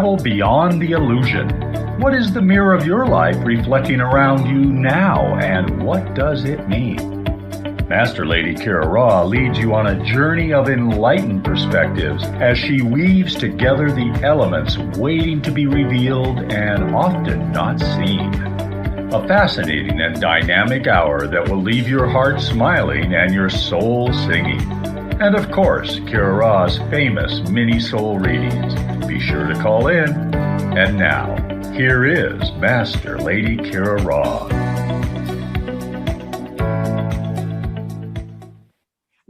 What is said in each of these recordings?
Travel beyond the illusion. What is the mirror of your life reflecting around you now, and what does it mean? Master Lady Kira Ra leads you on a journey of enlightened perspectives as she weaves together the elements waiting to be revealed and often not seen. A fascinating and dynamic hour that will leave your heart smiling and your soul singing. And of course, Kira Ra's famous mini soul readings. Be sure to call in. And now, here is Master Lady Kira Ra.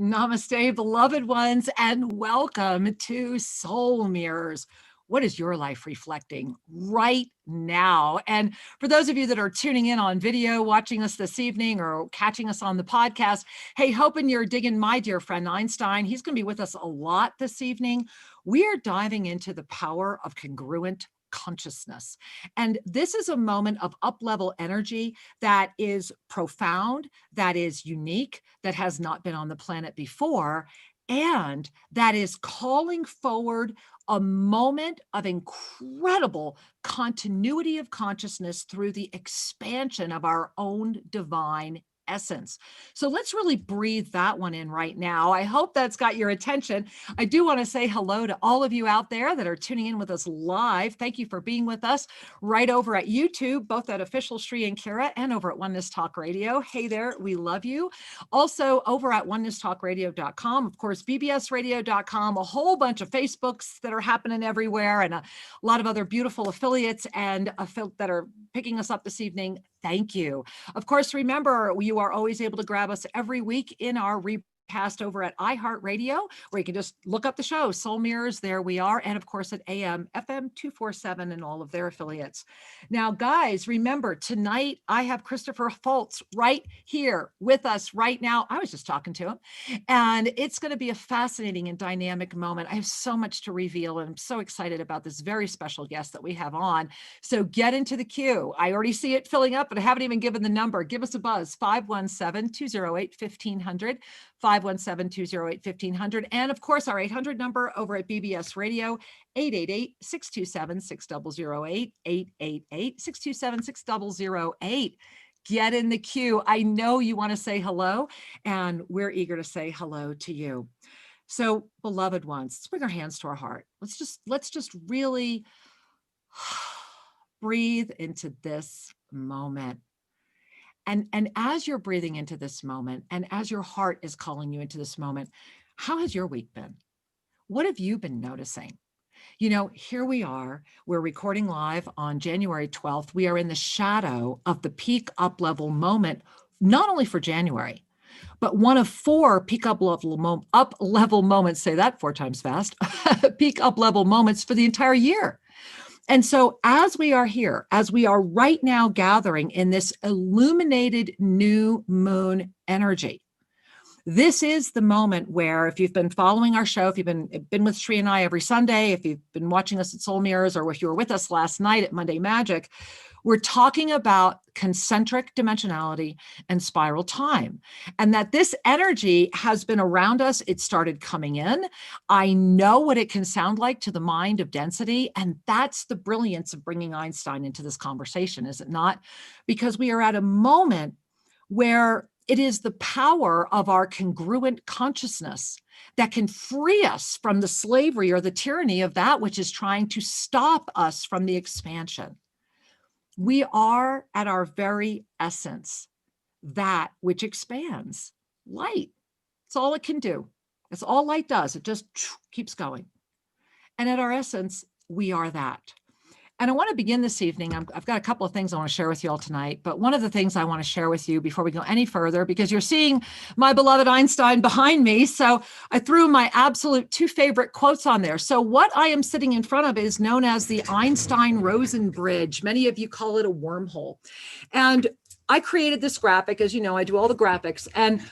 Namaste, beloved ones, and welcome to Soul Mirrors. What is your life reflecting right now? And for those of you that are tuning in on video, watching us this evening or catching us on the podcast, hey, hoping you're digging my dear friend Einstein. He's going to be with us a lot this evening. We are diving into the power of congruent consciousness. And this is a moment of up-level energy that is profound, that is unique, that has not been on the planet before, and that is calling forward a moment of incredible continuity of consciousness through the expansion of our own divine essence. So let's really breathe that one in right now. I hope that's got your attention. I do want to say hello to all of you out there that are tuning in with us live. Thank you for being with us right over at YouTube, both at Official Shri and Kira and over at Oneness Talk Radio. Hey there, we love you. Also over at onenesstalkradio.com, of course, bbsradio.com, a whole bunch of Facebooks that are happening everywhere and a lot of other beautiful affiliates and that are picking us up this evening. Thank you. Of course, remember, you are always able to grab us every week in our recast over at iHeartRadio, where you can just look up the show, Soul Mirrors, there we are, and of course at AM, FM 247 and all of their affiliates. Now, guys, remember, tonight I have Christopher Foltz right here with us right now. I was just talking to him, and it's going to be a fascinating and dynamic moment. I have so much to reveal, and I'm so excited about this very special guest that we have on. So get into the queue. I already see it filling up, but I haven't even given the number. Give us a buzz, 517-208-1500, 517-208-1500. And of course, our 800 number over at BBS Radio, 888-627-6008, 888-627-6008. Get in the queue. I know you want to say hello, and we're eager to say hello to you. So, beloved ones, let's bring our hands to our heart. Let's just really breathe into this moment. And as you're breathing into this moment, and as your heart is calling you into this moment, how has your week been? What have you been noticing? You know, here we are. We're recording live on January 12th. We are in the shadow of the peak up-level moment, not only for January, but one of 4 peak up-level moments, say that 4 times fast, peak up-level moments for the entire year. And so as we are here, as we are right now gathering in this illuminated new moon energy, this is the moment where, if you've been following our show, if you've been with Shri and I every Sunday, if you've been watching us at Soul Mirrors, or if you were with us last night at Monday Magic, we're talking about concentric dimensionality and spiral time, and that this energy has been around us. It started coming in. I know what it can sound like to the mind of density, and that's the brilliance of bringing Einstein into this conversation, is it not? Because we are at a moment where it is the power of our congruent consciousness that can free us from the slavery or the tyranny of that which is trying to stop us from the expansion. We are at our very essence that which expands, light. It's all it can do. It's all light does. It just keeps going. And at our essence, we are that. And I want to begin this evening. I've got a couple of things I want to share with you all tonight, but one of the things I want to share with you before we go any further, because you're seeing my beloved Einstein behind me, so I threw my absolute 2 favorite quotes on there. So what I am sitting in front of is known as the Einstein-Rosen bridge. Many of you call it a wormhole. And I created this graphic. As you know, I do all the graphics. And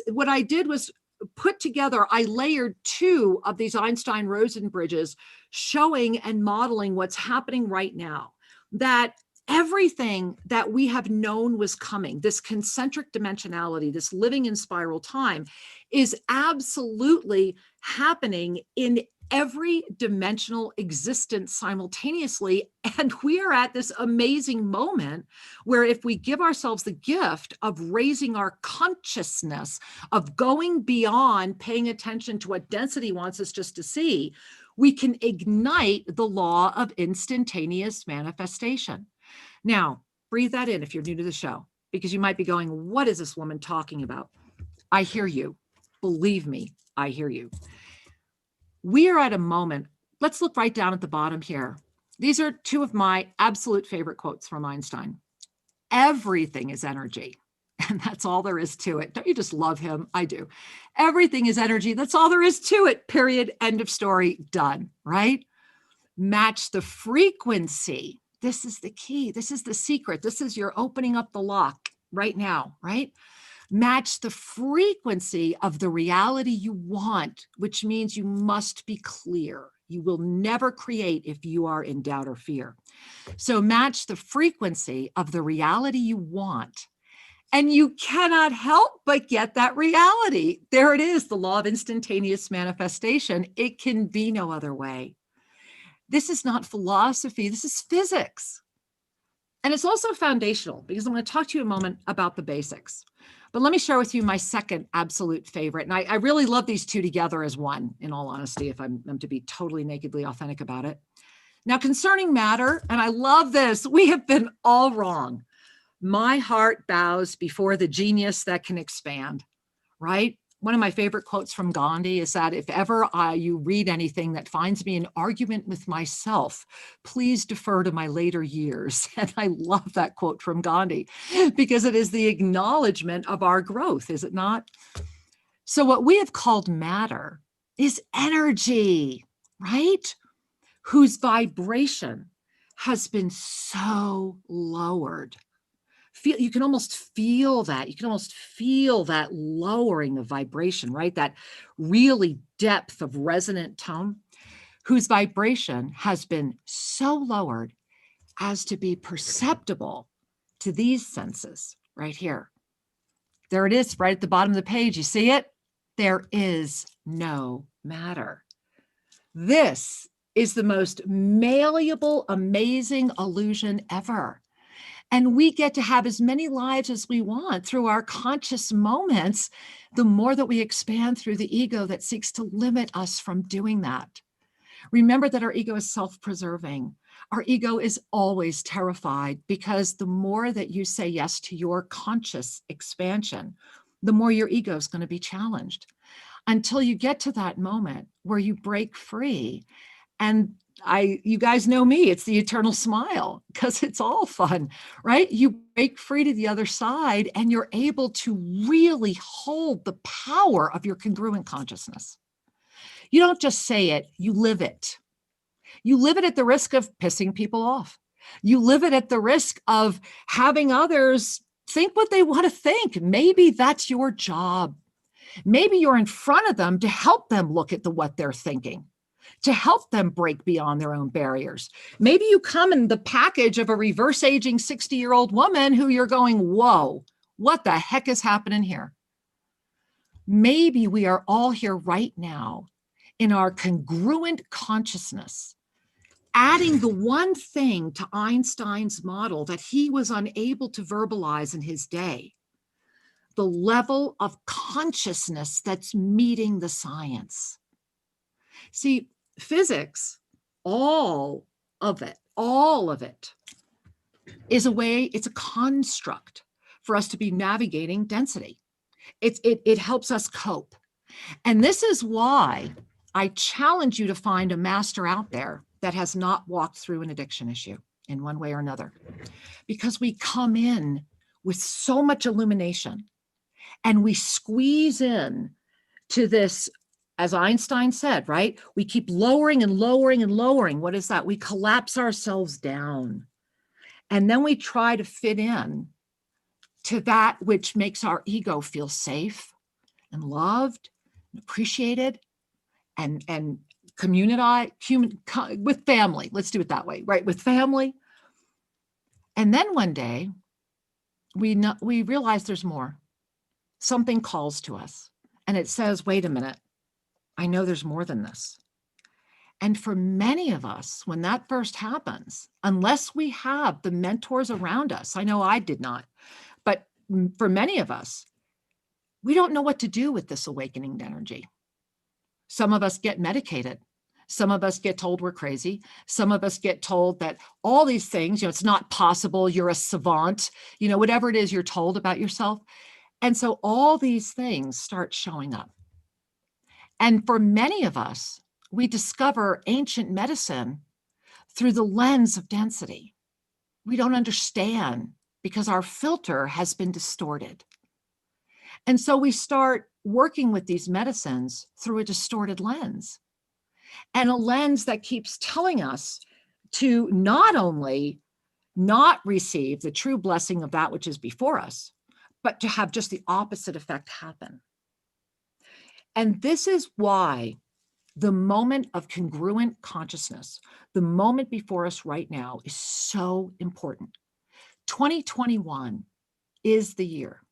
what I did was put together, I layered 2 of these Einstein-Rosen bridges showing and modeling what's happening right now, that everything that we have known was coming, this concentric dimensionality, this living in spiral time, is absolutely happening in every dimensional existence simultaneously. And we are at this amazing moment where if we give ourselves the gift of raising our consciousness, of going beyond paying attention to what density wants us just to see, we can ignite the law of instantaneous manifestation. Now, breathe that in if you're new to the show, because you might be going, what is this woman talking about? I hear you. Believe me, I hear you. We are at a moment. Let's look right down at the bottom here. These are two of my absolute favorite quotes from Einstein. Everything is energy. And that's all there is to it. Don't you just love him? I do. Everything is energy. That's all there is to it. Period. End of story. Done. Right? Match the frequency. This is the key. This is the secret. This is your opening up the lock right now. Right? Match the frequency of the reality you want, which means you must be clear. You will never create if you are in doubt or fear. So match the frequency of the reality you want, and you cannot help but get that reality. There it is, the law of instantaneous manifestation. It can be no other way. This is not philosophy. This is physics. And it's also foundational, because I'm going to talk to you a moment about the basics. But let me share with you my second absolute favorite. And I really love these two together as one, in all honesty, if I'm to be totally nakedly authentic about it. Now, concerning matter, and I love this, we have been all wrong. My heart bows before the genius that can expand, right? One of my favorite quotes from Gandhi is that if ever you read anything that finds me in argument with myself, please defer to my later years. And I love that quote from Gandhi because it is the acknowledgement of our growth, is it not? So what we have called matter is energy, right? Whose vibration has been so lowered. You can almost feel that. You can almost feel that lowering of vibration, right? That really depth of resonant tone, whose vibration has been so lowered as to be perceptible to these senses right here. There it is, right at the bottom of the page. You see it? There is no matter. This is the most malleable, amazing illusion ever. And we get to have as many lives as we want through our conscious moments, the more that we expand through the ego that seeks to limit us from doing that. Remember that our ego is self-preserving. Our ego is always terrified, because the more that you say yes to your conscious expansion, the more your ego is going to be challenged, until you get to that moment where you break free. And you guys know me, it's the eternal smile, because it's all fun, right? You break free to the other side and you're able to really hold the power of your congruent consciousness. You don't just say it, you live it. You live it at the risk of pissing people off. You live it at the risk of having others think what they want to think. Maybe that's your job. Maybe you're in front of them to help them look at what they're thinking, to help them break beyond their own barriers. Maybe you come in the package of a reverse aging 60-year-old woman who you're going, whoa, what the heck is happening here? Maybe we are all here right now in our congruent consciousness, adding the one thing to Einstein's model that he was unable to verbalize in his day: the level of consciousness that's meeting the science. See, physics, all of it is it's a construct for us to be navigating density. It helps us cope. And this is why I challenge you to find a master out there that has not walked through an addiction issue in one way or another, because we come in with so much illumination and we squeeze in to this. As Einstein said, right? We keep lowering and lowering and lowering. What is that? We collapse ourselves down. And then we try to fit in to that which makes our ego feel safe and loved and appreciated and with family. Let's do it that way, right? With family. And then one day we realize there's more. Something calls to us and it says, wait a minute. I know there's more than this. And for many of us, when that first happens, unless we have the mentors around us, I know I did not, but for many of us, we don't know what to do with this awakening energy. Some of us get medicated. Some of us get told we're crazy. Some of us get told that all these things, it's not possible, you're a savant, whatever it is you're told about yourself. And so all these things start showing up. And for many of us, we discover ancient medicine through the lens of density. We don't understand because our filter has been distorted. And so we start working with these medicines through a distorted lens, and a lens that keeps telling us to not only not receive the true blessing of that which is before us, but to have just the opposite effect happen. And this is why the moment of congruent consciousness, the moment before us right now, is so important. 2021 is the year.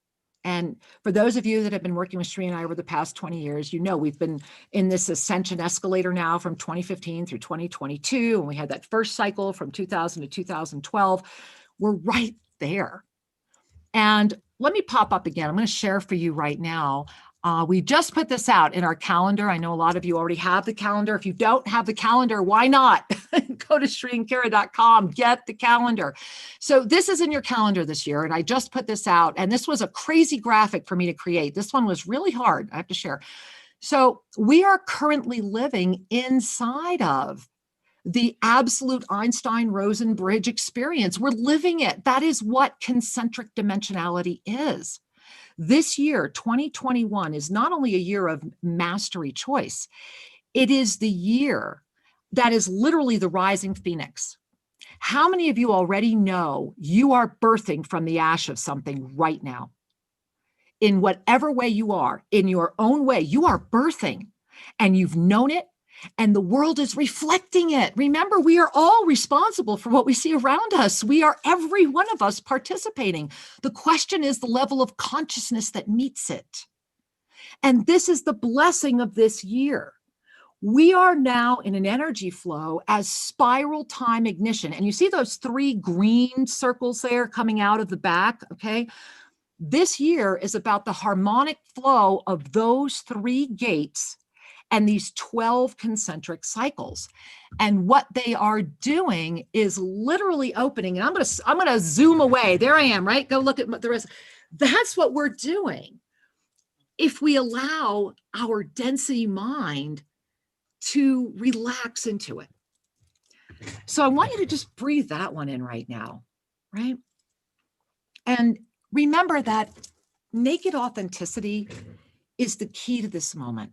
And for those of you that have been working with Sri and I over the past 20 years, we've been in this ascension escalator now from 2015 through 2022. And we had that first cycle from 2000 to 2012. We're right there. And let me pop up again. I'm going to share for you right now. We just put this out in our calendar. I know a lot of you already have the calendar. If you don't have the calendar, why not? Go to SriandKara.com, get the calendar. So this is in your calendar this year, and I just put this out. And this was a crazy graphic for me to create. This one was really hard, I have to share. So we are currently living inside of the absolute Einstein Rosen bridge experience. We're living it. That is what concentric dimensionality is. This year, 2021, is not only a year of mastery choice, it is the year that is literally the rising phoenix. How many of you already know you are birthing from the ash of something right now? In whatever way you are, in your own way, you are birthing, and you've known it, and the world is reflecting it. Remember, we are all responsible for what we see around us. We are, every one of us, participating. The question is the level of consciousness that meets it. And this is the blessing of this year. We are now in an energy flow as spiral time ignition. And you see those 3 green circles there coming out of the back, okay? This year is about the harmonic flow of those 3 gates and these 12 concentric cycles. And what they are doing is literally opening. And I'm gonna zoom away. There I am, right? Go look at the rest. That's what we're doing if we allow our density mind to relax into it. So I want you to just breathe that one in right now, right? And remember that naked authenticity is the key to this moment.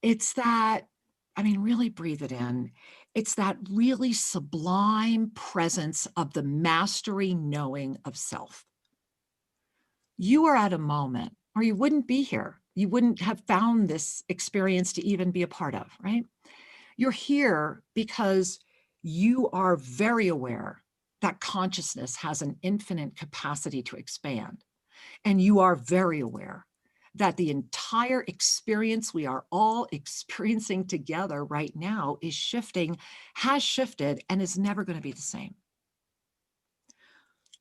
It's that, really breathe it in. It's that really sublime presence of the mastery knowing of self. You are at a moment, or you wouldn't be here. You wouldn't have found this experience to even be a part of, right? You're here because you are very aware that consciousness has an infinite capacity to expand. And you are very aware that the entire experience we are all experiencing together right now is shifting, has shifted, and is never going to be the same.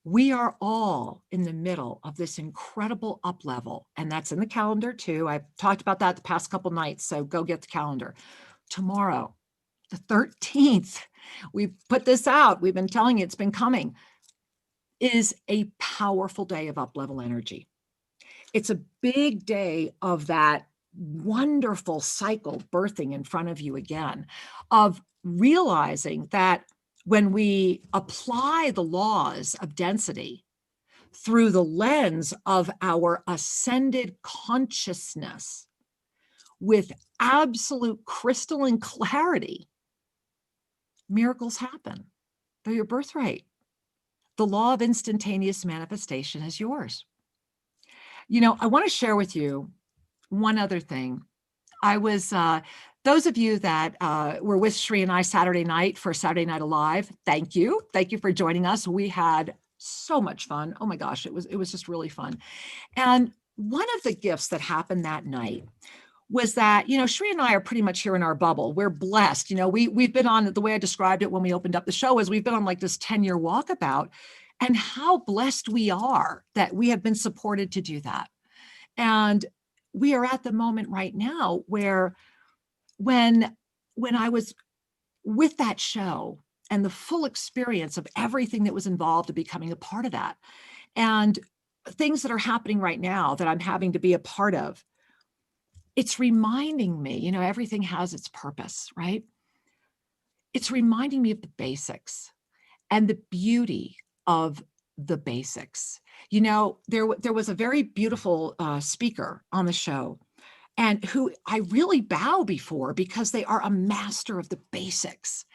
We are all in the middle of this incredible up level, and that's in the calendar too. I've talked about that the past couple nights, so go get the calendar. Tomorrow, the 13th, we've put this out. We've been telling you it's been coming, is a powerful day of up level energy. It's a big day of that wonderful cycle birthing in front of you again, of realizing that when we apply the laws of density through the lens of our ascended consciousness with absolute crystalline clarity, miracles happen. They're your birthright. The law of instantaneous manifestation is yours. I want to share with you one other thing. I was, those of you that were with Sri and I Saturday night for Saturday Night Alive, thank you. Thank you for joining us. We had so much fun. Oh my gosh, it was just really fun. And one of the gifts that happened that night was that, Shri and I are pretty much here in our bubble. We're blessed. We've been on, the way I described it when we opened up the show is we've been on like this 10-year walkabout, and how blessed we are that we have been supported to do that. And we are at the moment right now where when I was with that show and the full experience of everything that was involved in becoming a part of that, and things that are happening right now that I'm having to be a part of, it's reminding me, everything has its purpose, right? It's reminding me of the basics and the beauty of the basics. There was a very beautiful speaker on the show, and who I really bow before because they are a master of the basics.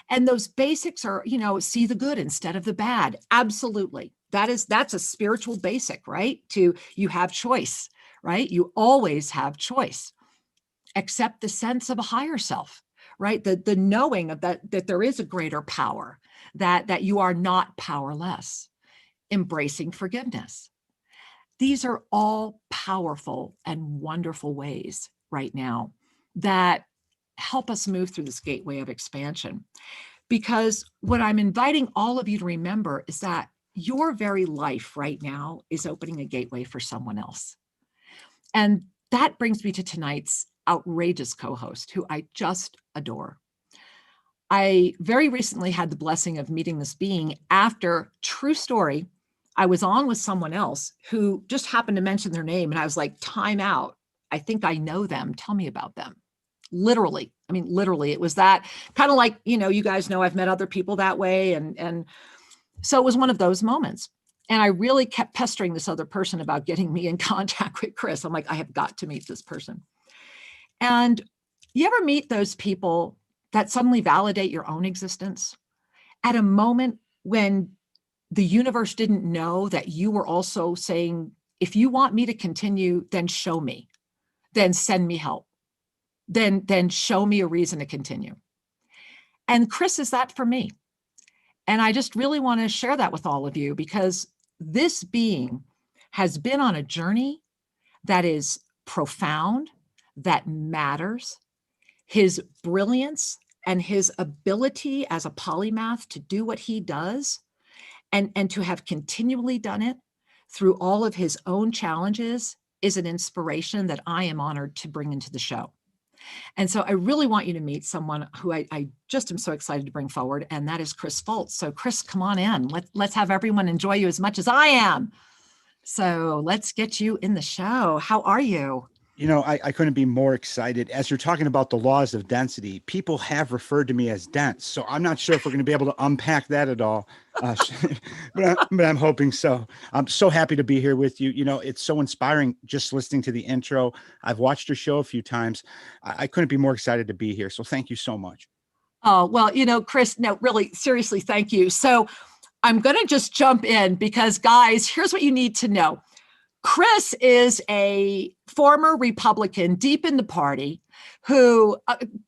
And those basics are, see the good instead of the bad. Absolutely. That's a spiritual basic, right? You have choice, right? You always have choice. Accept the sense of a higher self, right? The knowing of that there is a greater power, that you are not powerless. Embracing forgiveness. These are all powerful and wonderful ways right now that help us move through this gateway of expansion. Because what I'm inviting all of you to remember is that your very life right now is opening a gateway for someone else. And that brings me to tonight's outrageous co-host, who I just adore. I very recently had the blessing of meeting this being after, true story, I was on with someone else who just happened to mention their name, and I was like, time out. I think I know them. Tell me about them. Literally. I mean, literally, it was that kind of like, you guys know I've met other people that way. And so it was one of those moments. And I really kept pestering this other person about getting me in contact with Chris. I'm like, I have got to meet this person. And you ever meet those people that suddenly validate your own existence at a moment when the universe didn't know that you were also saying, if you want me to continue, then show me, then send me help, then show me a reason to continue. And Chris is that for me. And I just really want to share that with all of you, because this being has been on a journey that is profound, that matters. His brilliance and his ability as a polymath to do what he does, and to have continually done it through all of his own challenges, is an inspiration that I am honored to bring into the show. And so I really want you to meet someone who I just am so excited to bring forward, and that is Chris Foltz. So Chris, come on in. Let's have everyone enjoy you as much as I am. So let's get you in the show. How are you? I couldn't be more excited. As you're talking about the laws of density, people have referred to me as dense. So I'm not sure if we're going to be able to unpack that at all. But I'm hoping so. I'm so happy to be here with you. It's so inspiring just listening to the intro. I've watched your show a few times. I couldn't be more excited to be here. So thank you so much. Oh, well, Chris, no, really, seriously, thank you. So I'm going to just jump in because, guys, here's what you need to know. Chris is a former Republican deep in the party who,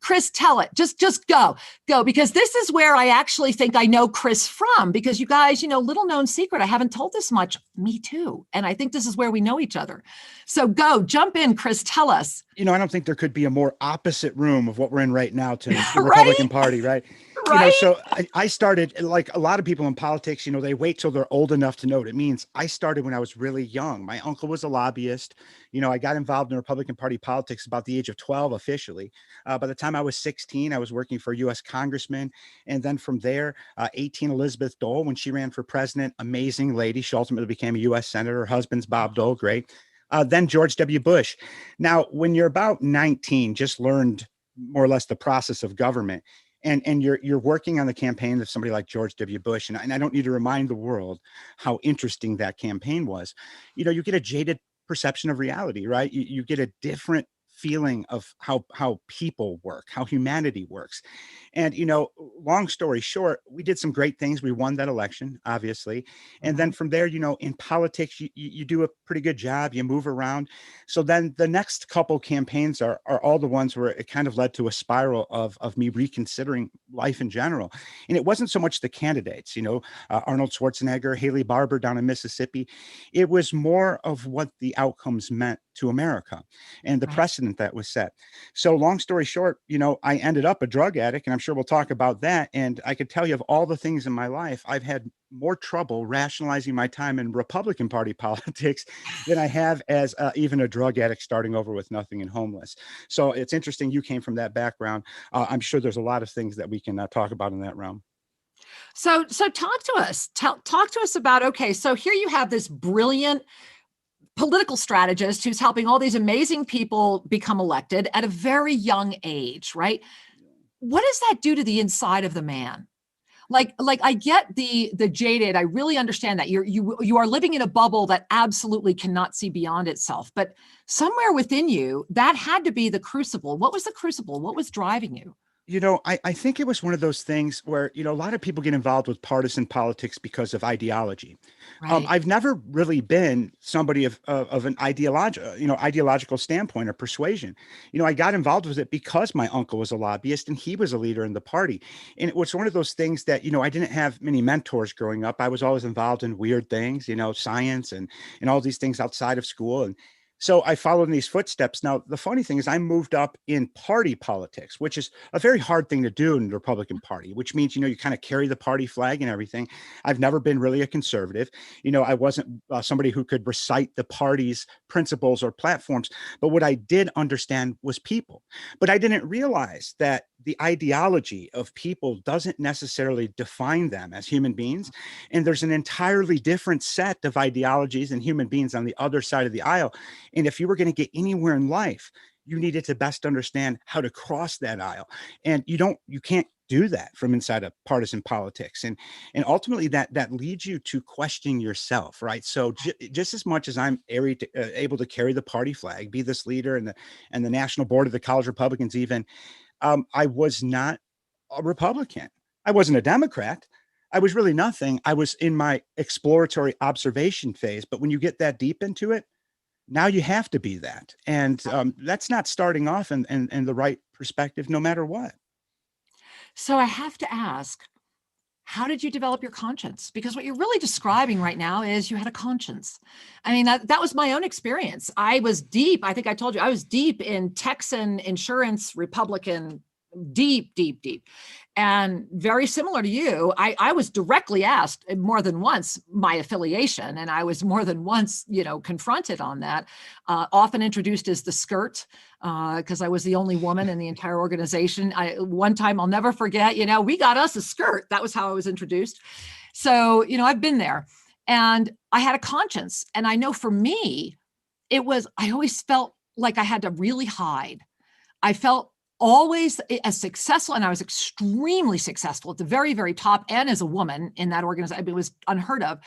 Chris, tell it, just go, because this is where I actually think I know Chris from, because you guys, little known secret, I haven't told this much, me too. And I think this is where we know each other. So jump in, Chris, tell us. I don't think there could be a more opposite room of what we're in right now to the Republican Party, right? Right? So I started, like a lot of people in politics, they wait till they're old enough to know what it means. I started when I was really young. My uncle was a lobbyist. I got involved in Republican Party politics about the age of 12 officially. By the time I was 16, I was working for a U.S. congressman. And then from there, 18, Elizabeth Dole, when she ran for president, amazing lady. She ultimately became a U.S. senator. Her husband's Bob Dole, great. Then George W. Bush. Now, when you're about 19, just learned more or less the process of government. And you're working on the campaign of somebody like George W. Bush. And I don't need to remind the world how interesting that campaign was. You get a jaded perception of reality, right? You get a different feeling of how people work, how humanity works. And, long story short, we did some great things. We won that election, obviously. And then from there, in politics, you do a pretty good job. You move around. So then the next couple campaigns are all the ones where it kind of led to a spiral of me reconsidering life in general. And it wasn't so much the candidates, Arnold Schwarzenegger, Haley Barbour down in Mississippi. It was more of what the outcomes meant to America and the precedent precedent that was set. So long story short, I ended up a drug addict, and I'm sure we'll talk about that. And I could tell you, of all the things in my life, I've had more trouble rationalizing my time in Republican Party politics than I have as even a drug addict starting over with nothing and homeless. So it's interesting you came from that background. I'm sure there's a lot of things that we can talk about in that realm. So talk to us. Talk to us about, okay, so here you have this brilliant political strategist who's helping all these amazing people become elected at a very young age, right? What does that do to the inside of the man? Like I get the jaded. I really understand that you are living in a bubble that absolutely cannot see beyond itself. But somewhere within you, that had to be the crucible. What was the crucible? What was driving you? I think it was one of those things where, a lot of people get involved with partisan politics because of ideology. Right. I've never really been somebody of an ideological standpoint or persuasion. I got involved with it because my uncle was a lobbyist and he was a leader in the party. And it was one of those things that, I didn't have many mentors growing up. I was always involved in weird things, science and all these things outside of school. And so I followed in these footsteps. Now, the funny thing is I moved up in party politics, which is a very hard thing to do in the Republican Party, which means, you kind of carry the party flag and everything. I've never been really a conservative. I wasn't somebody who could recite the party's principles or platforms. But what I did understand was people. But I didn't realize that the ideology of people doesn't necessarily define them as human beings. And there's an entirely different set of ideologies and human beings on the other side of the aisle. And if you were going to get anywhere in life, you needed to best understand how to cross that aisle. And you can't do that from inside of partisan politics. And ultimately that leads you to question yourself, right? So just as much as I'm able to carry the party flag, be this leader and the national board of the college Republicans even, I was not a Republican. I wasn't a Democrat. I was really nothing. I was in my exploratory observation phase. But when you get that deep into it, now you have to be that. And that's not starting off in the right perspective, no matter what. So I have to ask, how did you develop your conscience? Because what you're really describing right now is you had a conscience. I mean, that was my own experience. I was deep. I think I told you I was deep in Texan insurance, Republican, deep. And very similar to you, I was directly asked more than once my affiliation, and I was more than once, confronted on that, often introduced as the skirt, because I was the only woman in the entire organization. One time I'll never forget, we got us a skirt. That was how I was introduced. So, I've been there, and I had a conscience. And I know for me, I always felt like I had to really hide. I felt always as successful, and I was extremely successful at the very, very top, and as a woman in that organization. It was unheard of,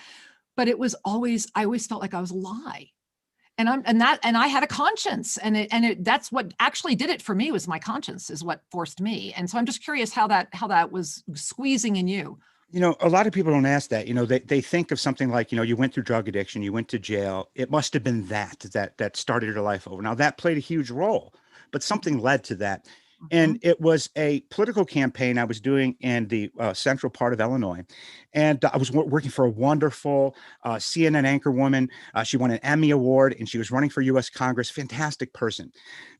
but I always felt like I was a lie. And I had a conscience, and that's what actually did it for me. Was my conscience is what forced me. And so I'm just curious how that was squeezing in you. A lot of people don't ask that. They think of something like, you went through drug addiction, you went to jail. It must have been that started your life over. Now that played a huge role, but something led to that. And it was a political campaign I was doing in the central part of Illinois. And I was working for a wonderful CNN anchor woman. She won an Emmy Award, and she was running for U.S. Congress. Fantastic person.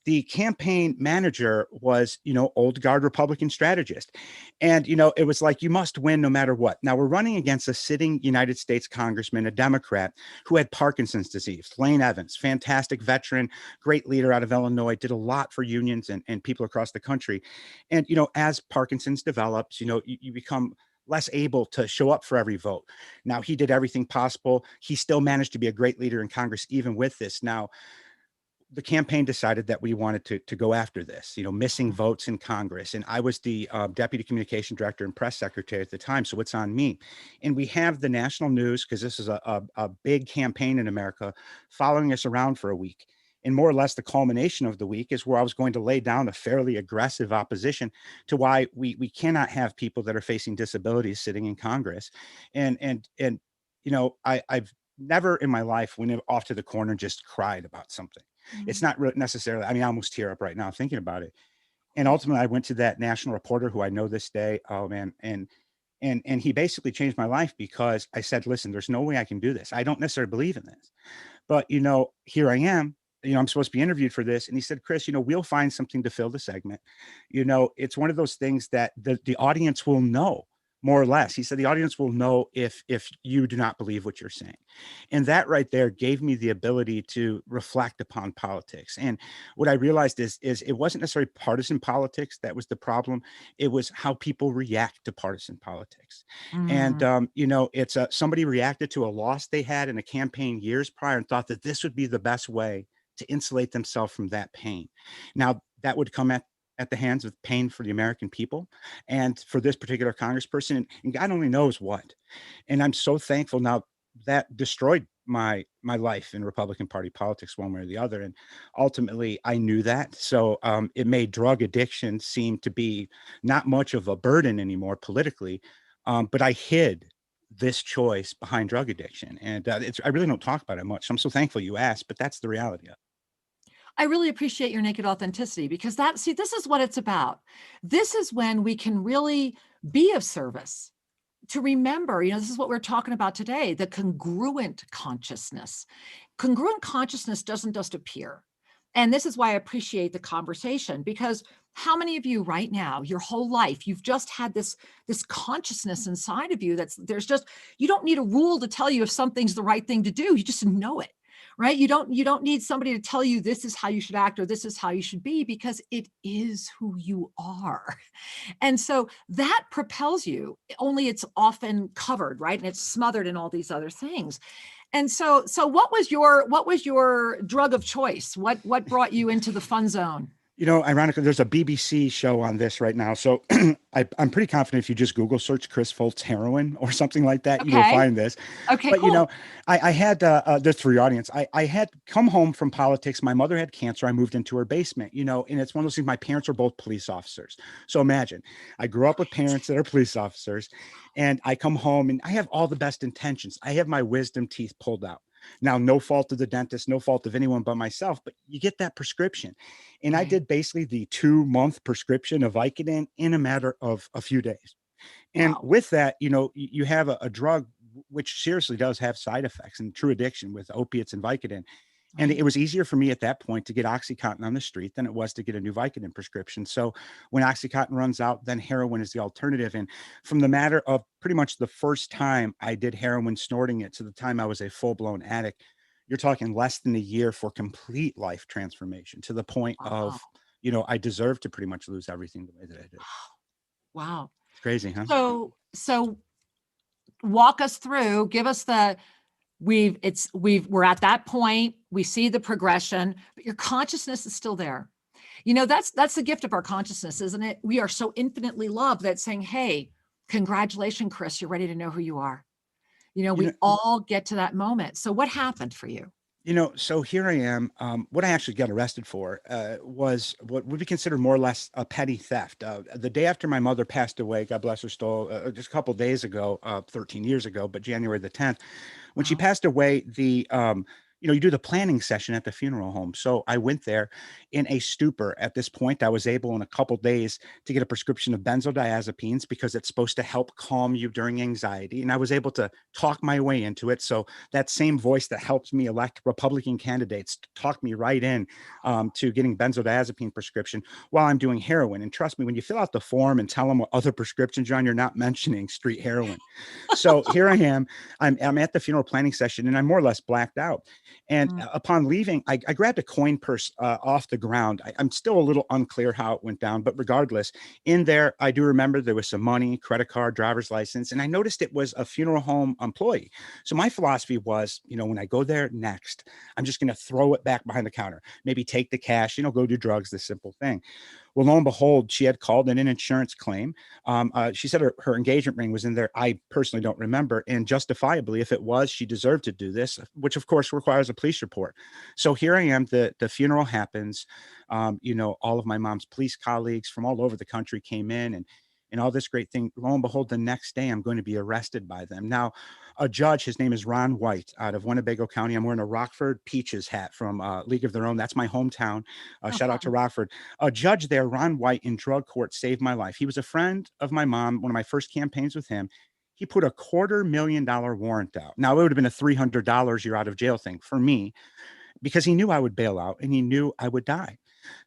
The campaign manager was, old guard Republican strategist. And, it was like, you must win no matter what. Now we're running against a sitting United States congressman, a Democrat, who had Parkinson's disease, Lane Evans, fantastic veteran, great leader out of Illinois, did a lot for unions and people across the country. And, as Parkinson's develops, you become less able to show up for every vote. Now, he did everything possible. He still managed to be a great leader in Congress, even with this. Now, the campaign decided that we wanted to go after this, missing votes in Congress. And I was the deputy communication director and press secretary at the time. So it's on me. And we have the national news, because this is a big campaign in America, following us around for a week. And more or less the culmination of the week is where I was going to lay down a fairly aggressive opposition to why we cannot have people that are facing disabilities sitting in Congress. And I've never in my life went off to the corner and just cried about something. It's not really necessarily, I almost tear up right now thinking about it. And ultimately I went to that national reporter who I know this day. Oh man. And he basically changed my life, because I said, listen, there's no way I can do this. I don't necessarily believe in this, but here I am. I'm supposed to be interviewed for this. And he said, Chris, we'll find something to fill the segment. It's one of those things that the audience will know, more or less. He said, the audience will know if you do not believe what you're saying. And that right there gave me the ability to reflect upon politics. And what I realized is it wasn't necessarily partisan politics that was the problem. It was how people react to partisan politics. And, it's somebody reacted to a loss they had in a campaign years prior and thought that this would be the best way to insulate themselves from that pain. Now, that would come at the hands of pain for the American people and for this particular congressperson, and God only knows what. And I'm so thankful now that destroyed my life in Republican Party politics one way or the other. And ultimately I knew that. So it made drug addiction seem to be not much of a burden anymore politically. But I hid this choice behind drug addiction. And I really don't talk about it much. So I'm so thankful you asked, but that's the reality of it. I really appreciate your naked authenticity, because this is what it's about. This is when we can really be of service. To remember, this is what we're talking about today, the congruent consciousness. Congruent consciousness doesn't just appear. And this is why I appreciate the conversation, because how many of you right now, your whole life, you've just had this consciousness inside of you you don't need a rule to tell you if something's the right thing to do. You just know it. Right? You don't need somebody to tell you this is how you should act or this is how you should be, because it is who you are. And so that propels you, only it's often covered, right? And it's smothered in all these other things. And so what was your drug of choice? What brought you into the fun zone? Ironically, there's a BBC show on this right now. So I'm pretty confident if you just Google search Chris Foltz heroin or something like that, you will find this. Okay, but cool. I had this for your audience. I had come home from politics. My mother had cancer. I moved into her basement, and it's one of those things. My parents were both police officers. So imagine I grew up with parents that are police officers, and I come home and I have all the best intentions. I have my wisdom teeth pulled out. Now, no fault of the dentist, no fault of anyone but myself, but you get that prescription. And I did basically the 2-month prescription of Vicodin in a matter of a few days. And with that, you have a drug which seriously does have side effects and true addiction with opiates and Vicodin. And it was easier for me at that point to get OxyContin on the street than it was to get a new Vicodin prescription. So when OxyContin runs out, then heroin is the alternative. And from the matter of pretty much the first time I did heroin, snorting it, to the time I was a full-blown addict, you're talking less than a year for complete life transformation, to the point of, I deserve to pretty much lose everything the way that I did. Wow. It's crazy, huh? So walk us through, give us we're at that point, we see the progression, but your consciousness is still there. That's the gift of our consciousness, isn't it? We are so infinitely loved that saying, hey, congratulations, Chris, you're ready to know who you are. We all get to that moment. So what happened for you? So here I am. What I actually got arrested for was what would be considered more or less a petty theft. The day after my mother passed away, God bless her soul, just a couple of days ago, 13 years ago, but January the 10th, when she passed away, you do the planning session at the funeral home. So I went there in a stupor. At this point, I was able in a couple days to get a prescription of benzodiazepines because it's supposed to help calm you during anxiety. And I was able to talk my way into it. So that same voice that helped me elect Republican candidates talked me right in to getting benzodiazepine prescription while I'm doing heroin. And trust me, when you fill out the form and tell them what other prescriptions you're on, you're not mentioning street heroin. So here I am. I'm at the funeral planning session and I'm more or less blacked out. And upon leaving, I grabbed a coin purse off the ground. I'm still a little unclear how it went down, but regardless, in there, I do remember there was some money, credit card, driver's license, and I noticed it was a funeral home employee. So my philosophy was, when I go there next, I'm just going to throw it back behind the counter, maybe take the cash, go do drugs, this simple thing. Well, lo and behold, she had called in an insurance claim. She said her engagement ring was in there. I personally don't remember. And justifiably, if it was, she deserved to do this, which of course requires a police report. So here I am. The funeral happens. All of my mom's police colleagues from all over the country came in and all this great thing. Lo and behold, the next day I'm going to be arrested by them. Now, a judge, his name is Ron White out of Winnebago County. I'm wearing a Rockford Peaches hat from League of Their Own. That's my hometown. Shout out to Rockford. A judge there, Ron White, in drug court saved my life. He was a friend of my mom. One of my first campaigns with him. He put a $250,000 warrant out. Now, it would have been a $300 you're out of jail thing for me. because he knew I would bail out and he knew I would die.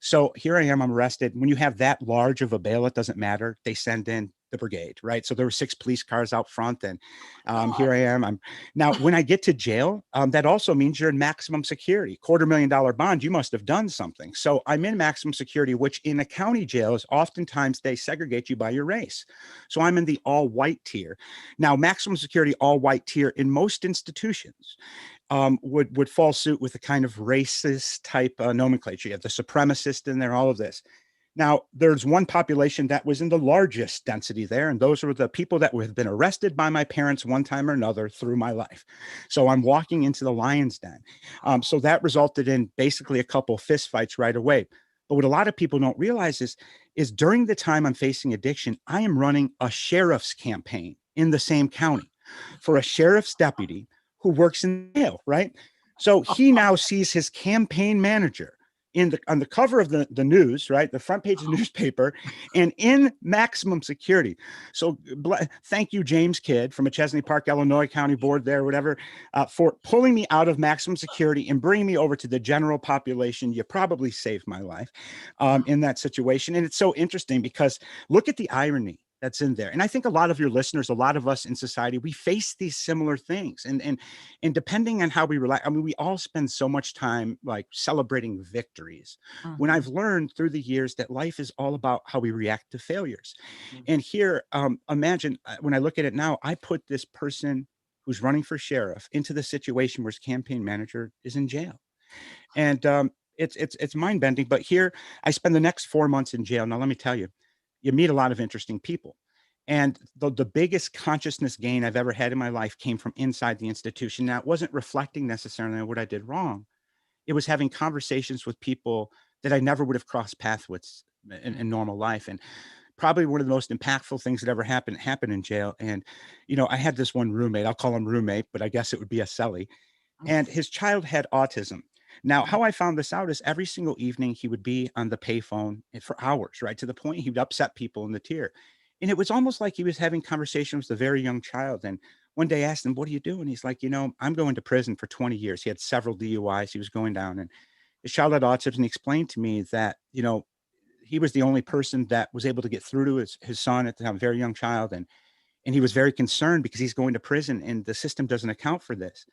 So here I am, I'm arrested. When you have that large of a bail, it doesn't matter. They send in the brigade, right? So there were 6 police cars out front, and here I am. I'm now, when I get to jail, that also means you're in maximum security, $250,000 bond. You must have done something. So I'm in maximum security, which in a county jail is oftentimes they segregate you by your race. So I'm in the all white tier. Now, maximum security, all white tier in most institutions would fall suit with a kind of racist type nomenclature. You have the supremacist in there, all of this. Now, there's one population that was in the largest density there, and those were the people that have been arrested by my parents one time or another through my life. So I'm walking into the lion's den. So that resulted in basically a couple fist fights right away. But what a lot of people don't realize is during the time I'm facing addiction, I am running a sheriff's campaign in the same county for a sheriff's deputy who works in jail, right? So he now sees his campaign manager on the cover of the news, right? The front page of the newspaper, and in maximum security. So thank you, James Kidd from Chesney Park, Illinois County Board there, whatever, for pulling me out of maximum security and bringing me over to the general population. You probably saved my life in that situation. And it's so interesting because look at the irony that's in there. And I think a lot of your listeners, a lot of us in society, we face these similar things. And depending on how we rely, I mean, we all spend so much time like celebrating victories. When I've learned through the years that life is all about how we react to failures. And here, imagine when I look at it now, I put this person who's running for sheriff into the situation where his campaign manager is in jail. And it's mind bending. But here I spend the next 4 months in jail. Now, let me tell you, you meet a lot of interesting people. And the biggest consciousness gain I've ever had in my life came from inside the institution. Now, it wasn't reflecting necessarily on what I did wrong. It was having conversations with people that I never would have crossed paths with in normal life. And probably one of the most impactful things that ever happened in jail. And, you know, I had this one roommate, I'll call him roommate, but I guess it would be a cellie. And his child had autism. Now, how I found this out is every single evening he would be on the payphone for hours, right? To the point he would upset people in the tier. And it was almost like he was having conversations with a very young child. And one day I asked him, what do you do? And he's like, you know, I'm going to prison for 20 years. He had several DUIs. He was going down, and his child had autism. And he explained to me that, you know, he was the only person that was able to get through to his son at the time, a very young child. And he was very concerned because he's going to prison and the system doesn't account for this.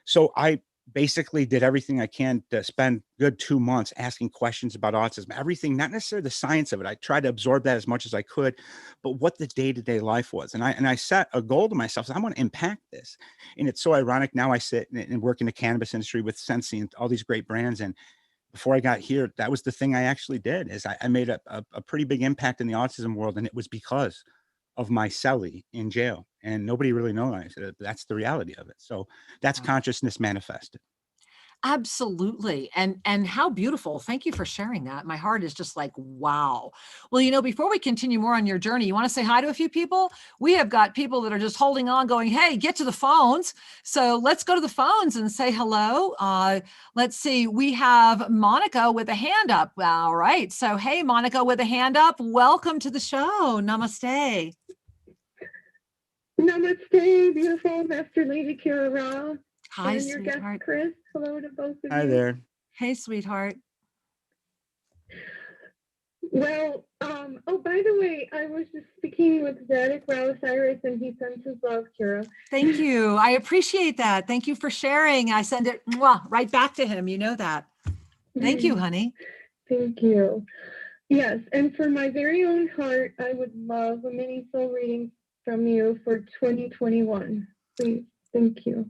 So I basically did everything I can to spend good 2 months asking questions about autism, everything, not necessarily the science of it. I tried to absorb that as much as I could, but what the day-to-day life was. And I set a goal to myself. So I want to impact this. And it's so ironic. Now I sit and work in the cannabis industry with Scentsy and all these great brands. And before I got here, that was the thing I actually did, is I made a pretty big impact in the autism world. And it was because of my cellie in jail, and nobody really knows. That's the reality of it. So that's consciousness manifested. Absolutely. And how beautiful. Thank you for sharing that. My heart is just like, wow. Well, you know, before we continue more on your journey, you want to say hi to a few people? We have got people that are just holding on going, hey, get to the phones. So let's go to the phones and say hello. Let's see. We have Monica with a hand up. All right. So, hey, Monica with a hand up. Welcome to the show. Namaste. Namaste, beautiful Master Lady Kira Ra. Hi, and your sweetheart. guest, Chris. Hello to both of you. Hi there. Hey, sweetheart. Well, oh, by the way, I was just speaking with Zadok Osiris, and he sends his love, Kira. Thank you. I appreciate that. Thank you for sharing. I send it right back to him. You know that. Thank you, honey. Thank you. Yes, and for my very own heart, I would love a mini soul reading from you for 2021. Please. Thank you.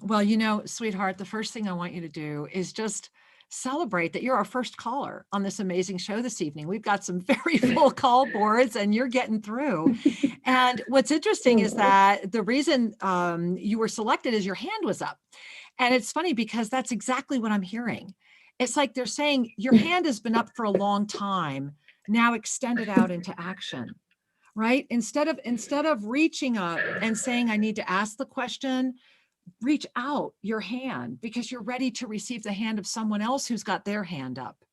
Well, you know, sweetheart, the first thing I want you to do is just celebrate that you're our first caller on this amazing show this evening. We've got some very full call boards and you're getting through. And what's interesting is that the reason you were selected is your hand was up. And it's funny because that's exactly what I'm hearing. It's like they're saying your hand has been up for a long time. Now extend it out into action, right? Instead of reaching up and saying, I need to ask the question, reach out your hand because you're ready to receive the hand of someone else who's got their hand up.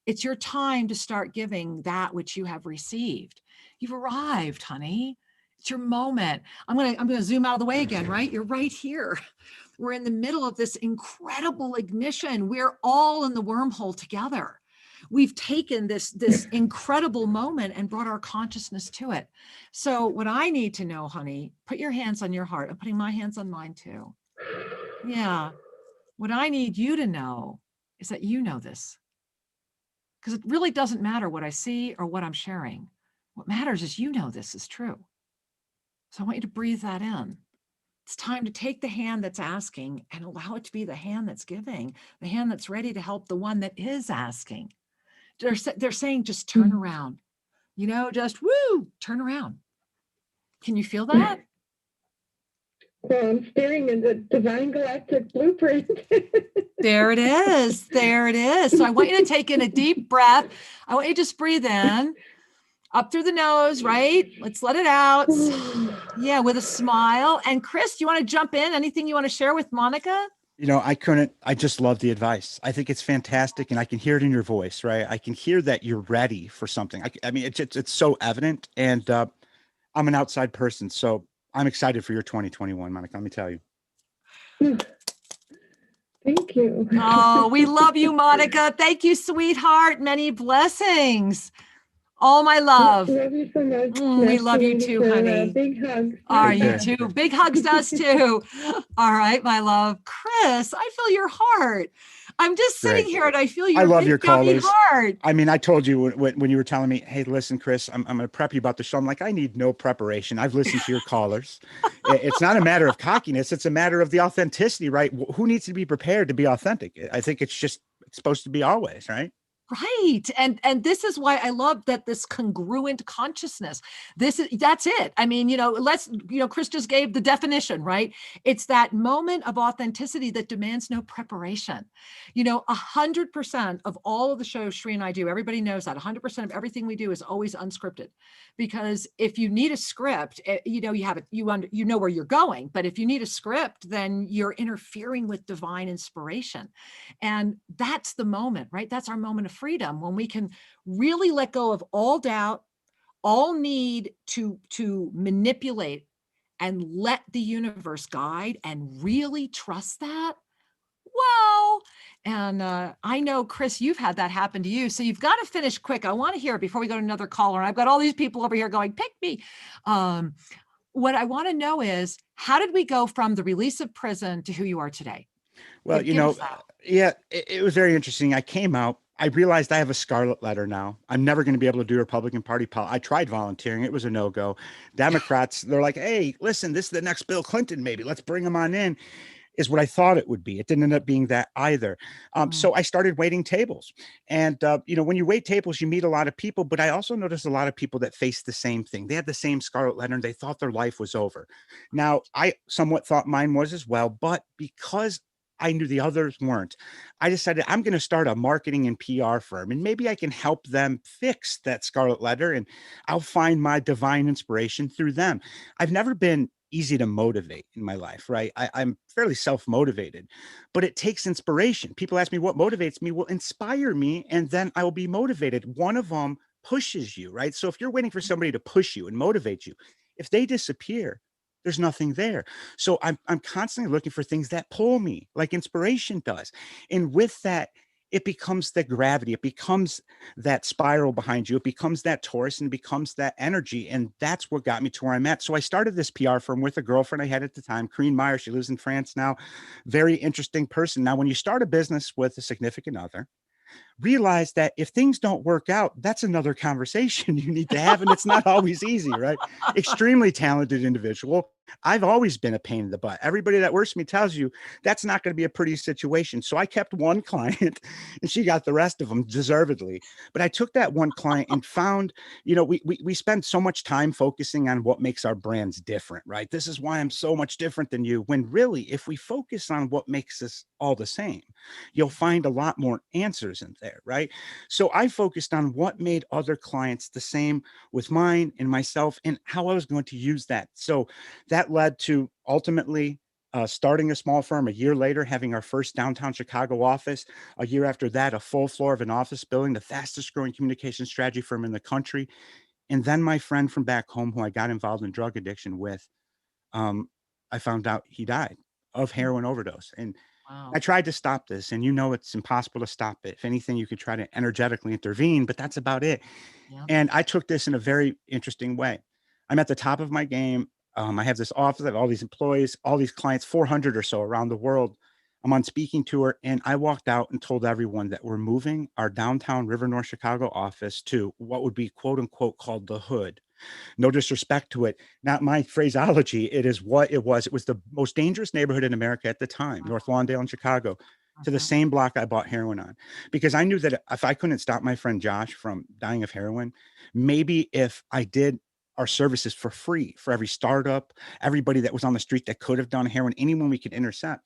It's your time to start giving that which you have received. You've arrived, honey. It's your moment. I'm going to zoom out of the way again, right? You're right here. We're in the middle of this incredible ignition. We're all in the wormhole together. We've taken this incredible moment and brought our consciousness to it. So what I need to know, honey, put your hands on your heart. I'm putting my hands on mine too. Yeah. What I need you to know is that you know this. Because it really doesn't matter what I see or what I'm sharing. What matters is you know this is true. So I want you to breathe that in. It's time to take the hand that's asking and allow it to be the hand that's giving, the hand that's ready to help the one that is asking. They're saying, just turn around, just turn around. Can you feel that? Well, I'm staring at the divine galactic blueprint. There it is. There it is. So I want you to take in a deep breath. I want you to just breathe in, up through the nose, right? Let's let it out. Yeah, with a smile. And Chris, do you want to jump in? Anything you want to share with Monica? I just love the advice. I think it's fantastic. And I can hear it in your voice, right? I can hear that you're ready for something. I mean, it's so evident. And I'm an outside person. So I'm excited for your 2021, Monica. Let me tell you. Thank you. Oh, we love you, Monica. Thank you, sweetheart. Many blessings. All my love. Love you so much. We love you too, honey. Big hugs. You too. Big hugs to us too. All right, my love. Chris, I feel your heart. I'm just sitting here and I feel your I love big your callers. heart. I mean, I told you when you were telling me, hey, listen, Chris, I'm going to prep you about the show. I'm like, I need no preparation. I've listened to your callers. It's not a matter of cockiness. It's a matter of the authenticity, right? Who needs to be prepared to be authentic? I think it's supposed to be always, right? Right. And this is why I love that this congruent consciousness, that's it. I mean, Chris just gave the definition, right? It's that moment of authenticity that demands no preparation. 100% of all of the shows Shri and I do, everybody knows that 100% of everything we do is always unscripted, because if you need a script, you have it, you know where you're going, but if you need a script, then you're interfering with divine inspiration. And that's the moment, right? That's our moment of freedom, when we can really let go of all doubt, all need to manipulate, and let the universe guide and really trust that. Wow. And I know, Chris, you've had that happen to you. So you've got to finish quick. I want to hear it before we go to another caller. And I've got all these people over here going, pick me. What I want to know is, how did we go from the release of prison to who you are today? Well, it was very interesting. I came out, I realized I have a scarlet letter now. I'm never going to be able to do Republican Party politics. I tried volunteering. It was a no-go. Democrats, they're like, hey, listen, this is the next Bill Clinton, maybe. Let's bring him on in, is what I thought it would be. It didn't end up being that either. So I started waiting tables. And, when you wait tables, you meet a lot of people, but I also noticed a lot of people that faced the same thing. They had the same scarlet letter and they thought their life was over. Now, I somewhat thought mine was as well, but because I knew the others weren't, I decided I'm going to start a marketing and PR firm, and maybe I can help them fix that scarlet letter, and I'll find my divine inspiration through them. I've never been easy to motivate in my life, right? I'm fairly self-motivated, but it takes inspiration. People ask me what motivates me. Well, inspire me, and then I will be motivated. One of them pushes you, right? So if you're waiting for somebody to push you and motivate you, if they disappear, there's nothing there. So I'm constantly looking for things that pull me, like inspiration does. And with that, it becomes the gravity. It becomes that spiral behind you. It becomes that torus, and it becomes that energy. And that's what got me to where I'm at. So I started this PR firm with a girlfriend I had at the time, Corinne Meyer. She lives in France now. Very interesting person. Now, when you start a business with a significant other, realize that if things don't work out, that's another conversation you need to have. And it's not always easy, right? Extremely talented individual. I've always been a pain in the butt. Everybody that works for me tells you that's not going to be a pretty situation. So I kept one client and she got the rest of them deservedly. But I took that one client and found, we spend so much time focusing on what makes our brands different, right? This is why I'm so much different than you. When really, if we focus on what makes us all the same, you'll find a lot more answers in there, right? So I focused on what made other clients the same with mine and myself, and how I was going to use that. So that led to ultimately starting a small firm. A year later, having our first downtown Chicago office. A year after that, a full floor of an office building, the fastest growing communication strategy firm in the country. And then my friend from back home, who I got involved in drug addiction with, I found out he died. of heroin overdose. And Wow. I tried to stop this, and it's impossible to stop it. If anything, you could try to energetically intervene, but that's about it. Yeah. And I took this in a very interesting way. I'm at the top of my game. I have this office, I have all these employees, all these clients, 400 or so around the world. I'm on speaking tour, and I walked out and told everyone that we're moving our downtown River North Chicago office to what would be quote unquote called the hood. No disrespect to it, not my phraseology. It is what it was. It was the most dangerous neighborhood in America at the time, North Lawndale in Chicago, to the same block I bought heroin on, because I knew that if I couldn't stop my friend Josh from dying of heroin, maybe if I did our services for free for every startup, everybody that was on the street that could have done heroin, anyone we could intercept,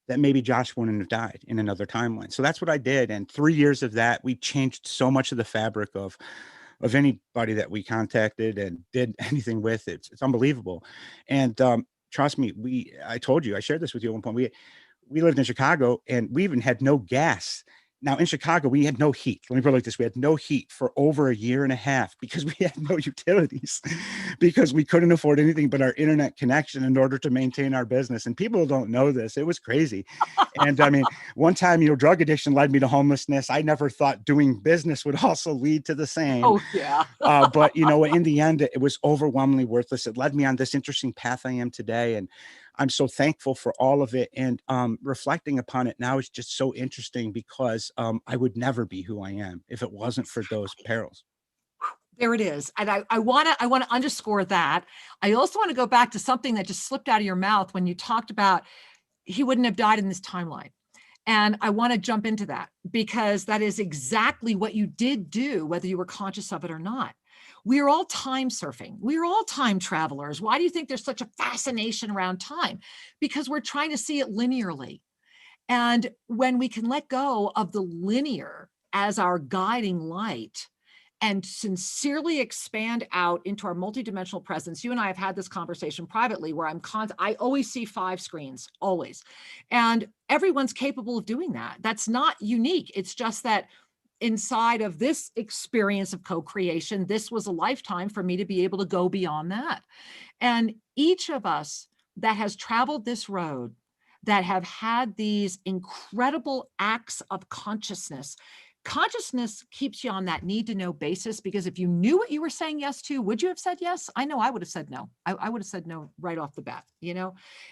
that maybe Josh wouldn't have died in another timeline. So that's what I did. And 3 years of that, we changed so much of the fabric of anybody that we contacted and did anything with. It's unbelievable. And trust me, I told you, I shared this with you at one point. We lived in Chicago, and we even had no gas. Now in Chicago, we had no heat. Let me put it like this. We had no heat for over a year and a half because we had no utilities, because we couldn't afford anything but our internet connection in order to maintain our business. And people don't know this. It was crazy. And I mean, one time, drug addiction led me to homelessness. I never thought doing business would also lead to the same. Oh, yeah. But in the end, it was overwhelmingly worthless. It led me on this interesting path I am today. And I'm so thankful for all of it. And reflecting upon it now is just so interesting, because I would never be who I am if it wasn't for those perils. There it is. And I want to underscore that. I also want to go back to something that just slipped out of your mouth when you talked about he wouldn't have died in this timeline. And I want to jump into that, because that is exactly what you did do, whether you were conscious of it or not. We are all time surfing. We are all time travelers. Why do you think there's such a fascination around time? Because we're trying to see it linearly. And when we can let go of the linear as our guiding light and sincerely expand out into our multidimensional presence. You and I have had this conversation privately where I always see 5 screens, always. And everyone's capable of doing that. That's not unique. It's just that inside of this experience of co-creation, this was a lifetime for me to be able to go beyond that. And each of us that has traveled this road, that have had these incredible acts of consciousness keeps you on that need to know basis, because if you knew what you were saying yes to, would you have said yes? I know I would have said no. I would have said no right off the bat.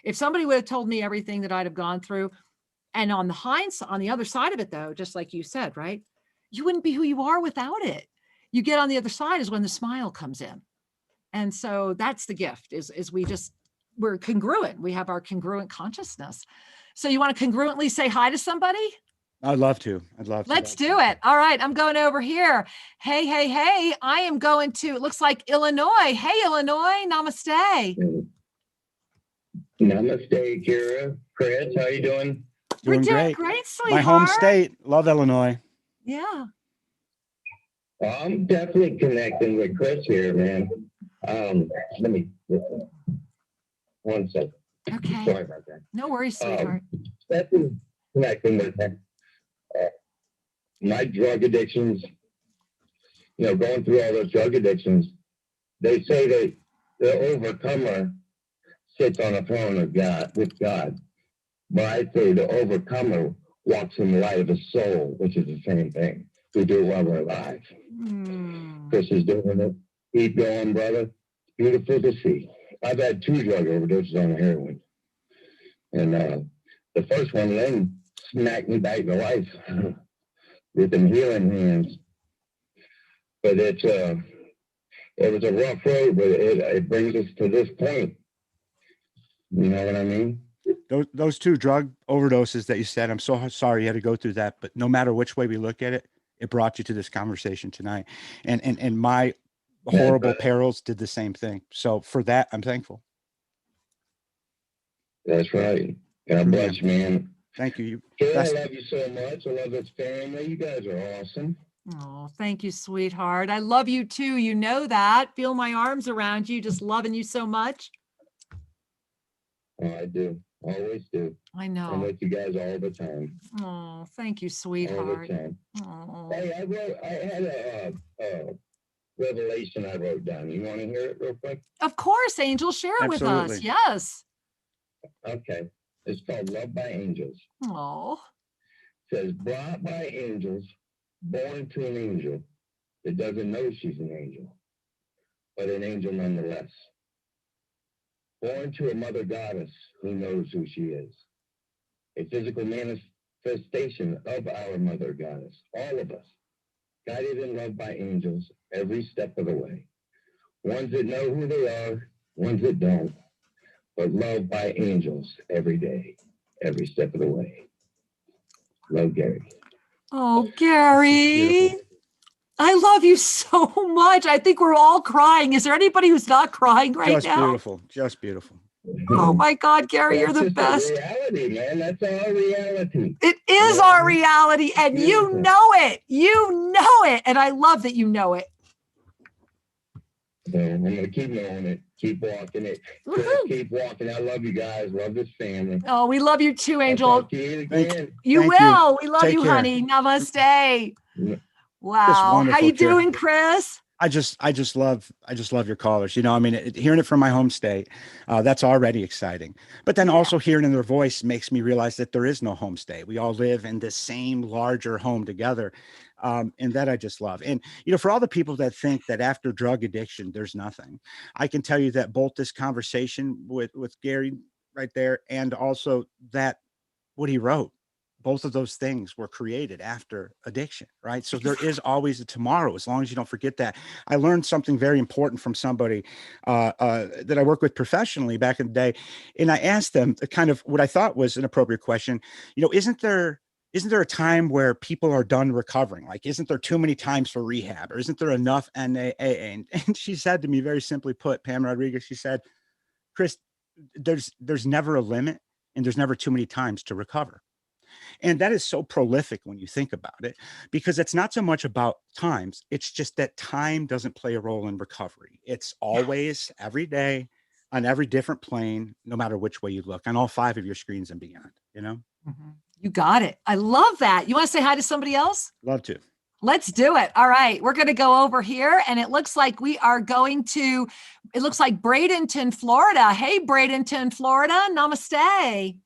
If somebody would have told me everything that I'd have gone through, and on the other side of it though, just like you said, right? You wouldn't be who you are without it. You get on the other side is when the smile comes in. And so that's the gift is we're congruent. We have our congruent consciousness. So you want to congruently say hi to somebody? I'd love to. Let's do it. All right. I'm going over here. Hey. I am going to, it looks like Illinois. Hey, Illinois. Namaste. Namaste, Kira. Chris, how you doing? We're doing great. great, sweetheart. My home state. Love Illinois. Yeah. Well, I'm definitely connecting with Chris here, man. Let me listen. 1 second. Okay. Sorry about that. No worries, sweetheart. Definitely connecting with him. My drug addictions, going through all those drug addictions, they say that the overcomer sits on a throne of God with God. But I say the overcomer walks in the light of the soul, which is the same thing. We do it while we're alive. Chris is doing it. Keep going, brother. It's beautiful to see. I've had 2 drug overdoses on heroin. And the first one, Lynn smacked me back to life with them healing hands. But it was a rough road, but it brings us to this point. You know what I mean? Those 2 drug overdoses that you said, I'm so sorry you had to go through that, but no matter which way we look at it, it brought you to this conversation tonight. And my horrible perils did the same thing. So for that, I'm thankful. That's right. God bless you, man. Thank you. I love you so much. I love this family. You guys are awesome. Oh, thank you, sweetheart. I love you too. You know that. Feel my arms around you, just loving you so much. Oh, I do. Always do. I know. I'm with you guys all the time. Oh, thank you, sweetheart. All the time. Oh. Hey, I had a revelation I wrote down. You want to hear it real quick? Of course, Angel. Share it with us. Absolutely. Yes. Okay. It's called Love by Angels. Oh, It says, brought by angels, born to an angel that doesn't know she's an angel, but an angel nonetheless. Born to a mother goddess who knows who she is. A physical manifestation of our mother goddess, all of us, guided and loved by angels every step of the way. Ones that know who they are, ones that don't, but loved by angels every day, every step of the way. Love, Gary. oh, Gary. I love you so much. I think we're all crying. Is there anybody who's not crying right Just now? beautiful. Just beautiful. Oh my God, Gary, you're That's the just best. reality, man. That's our reality. It is Yeah. our reality, and you Beautiful. know it. You know it. And I love that you know it. So I'm gonna keep knowing it, keep walking it, Woohoo. keep walking. I love you guys. Love this family. Oh, we love you too, I'll Angel. talk to you Thank again. You Thank will. you. We love Take you, care. honey. Namaste. Yeah. Wow. How wonderful, you Karen. doing, Chris? I just love your callers. You know, I mean, hearing it from my home state, that's already exciting. But then also hearing in their voice makes me realize that there is no home state. We all live in the same larger home together. And that I just love. And, you know, for all the people that think that after drug addiction, there's nothing, I can tell you that both this conversation with Gary right there, and also that what he wrote, both of those things were created after addiction, right? So there is always a tomorrow, as long as you don't forget that. I learned something very important from somebody that I work with professionally back in the day. And I asked them kind of what I thought was an appropriate question. You know, isn't there a time where people are done recovering? Like, isn't there too many times for rehab, or isn't there enough NAA? And she said to me, very simply put, Pam Rodriguez, she said, Chris, there's never a limit, and there's never too many times to recover. And that is so prolific when you think about it, because it's not so much about times. It's just that time doesn't play a role in recovery. It's always every day on every different plane, no matter which way you look, on all 5 of your screens and beyond, you know? Mm-hmm. You got it. I love that. You want to say hi to somebody else? Love to. Let's do it. All right. We're going to go over here, and it looks like we are going to, it looks like Bradenton, Florida. Hey, Bradenton, Florida. Namaste.